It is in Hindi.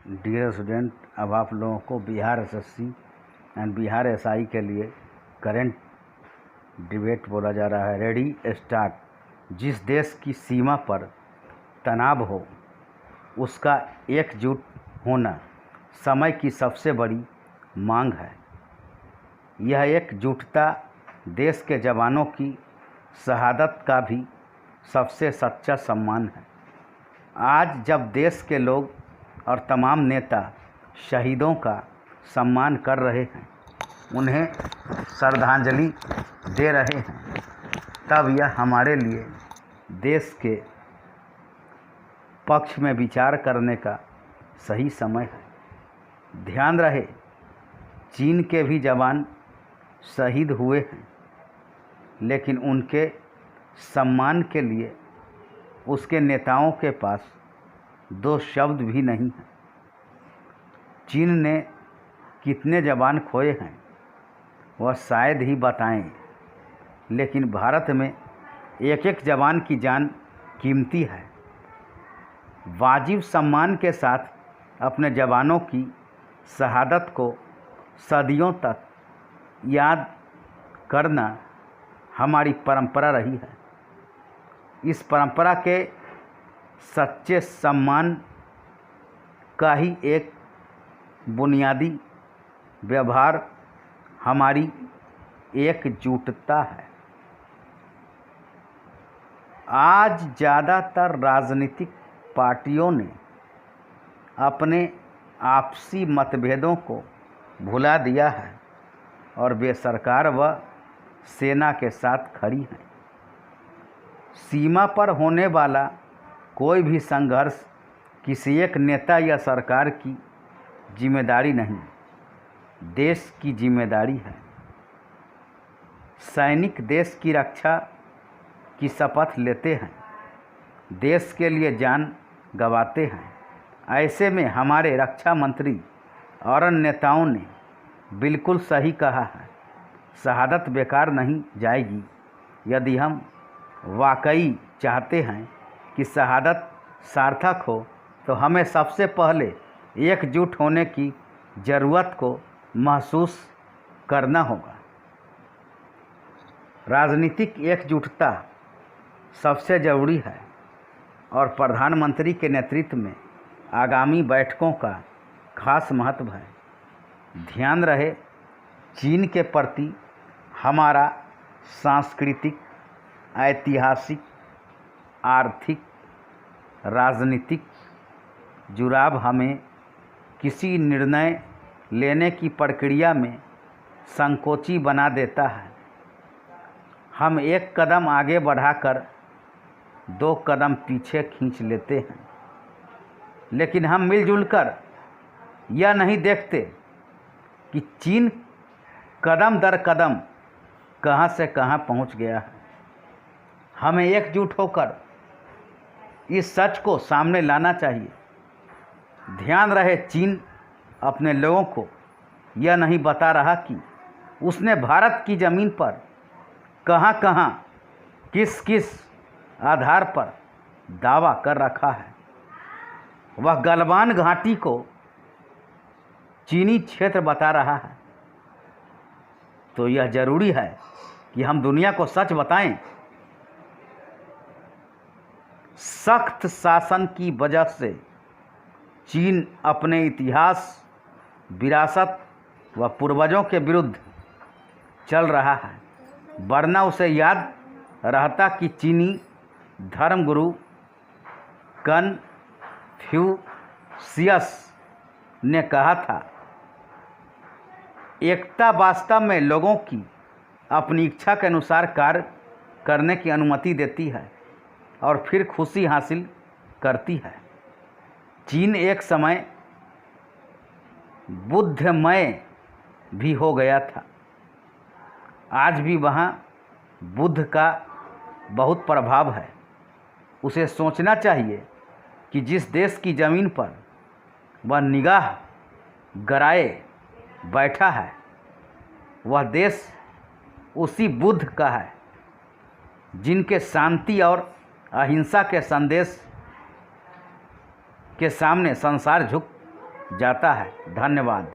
डियर स्टूडेंट, अब आप लोगों को Bihar SSC and Bihar SI के लिए करंट डिबेट बोला जा रहा है। Ready start. जिस देश की सीमा पर तनाव हो उसका एकजुट होना समय की सबसे बड़ी मांग है। यह एकजुटता देश के जवानों की शहादत का भी सबसे सच्चा सम्मान है। आज जब देश के लोग और तमाम नेता शहीदों का सम्मान कर रहे हैं, उन्हें श्रद्धांजलि दे रहे हैं, तब यह हमारे लिए देश के पक्ष में विचार करने का सही समय है। ध्यान रहे, चीन के भी जवान शहीद हुए हैं, लेकिन उनके सम्मान के लिए उसके नेताओं के पास दो शब्द भी नहीं हैं। चीन ने कितने जवान खोए हैं वह शायद ही बताएं, लेकिन भारत में एक एक जवान की जान कीमती है। वाजिब सम्मान के साथ अपने जवानों की शहादत को सदियों तक याद करना हमारी परंपरा रही है। इस परंपरा के सच्चे सम्मान का ही एक बुनियादी व्यवहार हमारी एकजुटता है। आज ज़्यादातर राजनीतिक पार्टियों ने अपने आपसी मतभेदों को भुला दिया है और वे सरकार व सेना के साथ खड़ी हैं। सीमा पर होने वाला कोई भी संघर्ष किसी एक नेता या सरकार की जिम्मेदारी नहीं, देश की जिम्मेदारी है। सैनिक देश की रक्षा की शपथ लेते हैं, देश के लिए जान गंवाते हैं। ऐसे में हमारे रक्षा मंत्री और अन्य नेताओं ने बिल्कुल सही कहा है, शहादत बेकार नहीं जाएगी। यदि हम वाकई चाहते हैं कि शहादत सार्थक हो तो हमें सबसे पहले एकजुट होने की ज़रूरत को महसूस करना होगा। राजनीतिक एकजुटता सबसे ज़रूरी है और प्रधानमंत्री के नेतृत्व में आगामी बैठकों का खास महत्व है। ध्यान रहे, चीन के प्रति हमारा सांस्कृतिक, ऐतिहासिक, आर्थिक, राजनीतिक जुड़ाव हमें किसी निर्णय लेने की प्रक्रिया में संकोची बना देता है। हम एक कदम आगे बढ़ाकर दो कदम पीछे खींच लेते हैं, लेकिन हम मिलजुल कर यह नहीं देखते कि चीन कदम दर कदम कहां से कहां पहुंच गया है। हमें एकजुट होकर इस सच को सामने लाना चाहिए। ध्यान रहे, चीन अपने लोगों को यह नहीं बता रहा कि उसने भारत की ज़मीन पर कहां कहां, किस किस आधार पर दावा कर रखा है। वह गलवान घाटी को चीनी क्षेत्र बता रहा है। तो यह ज़रूरी है कि हम दुनिया को सच बताएं। सख्त शासन की वजह से चीन अपने इतिहास, विरासत व पूर्वजों के विरुद्ध चल रहा है, वरना उसे याद रहता कि चीनी धर्मगुरु कन्फ्यूशियस ने कहा था, एकता वास्तव में लोगों की अपनी इच्छा के अनुसार कार्य करने की अनुमति देती है और फिर खुशी हासिल करती है। चीन एक समय बुद्धमय भी हो गया था। आज भी वहाँ बुद्ध का बहुत प्रभाव है। उसे सोचना चाहिए कि जिस देश की ज़मीन पर वह निगाह गड़ाए बैठा है, वह देश उसी बुद्ध का है, जिनके शांति और अहिंसा के संदेश के सामने संसार झुक जाता है। धन्यवाद।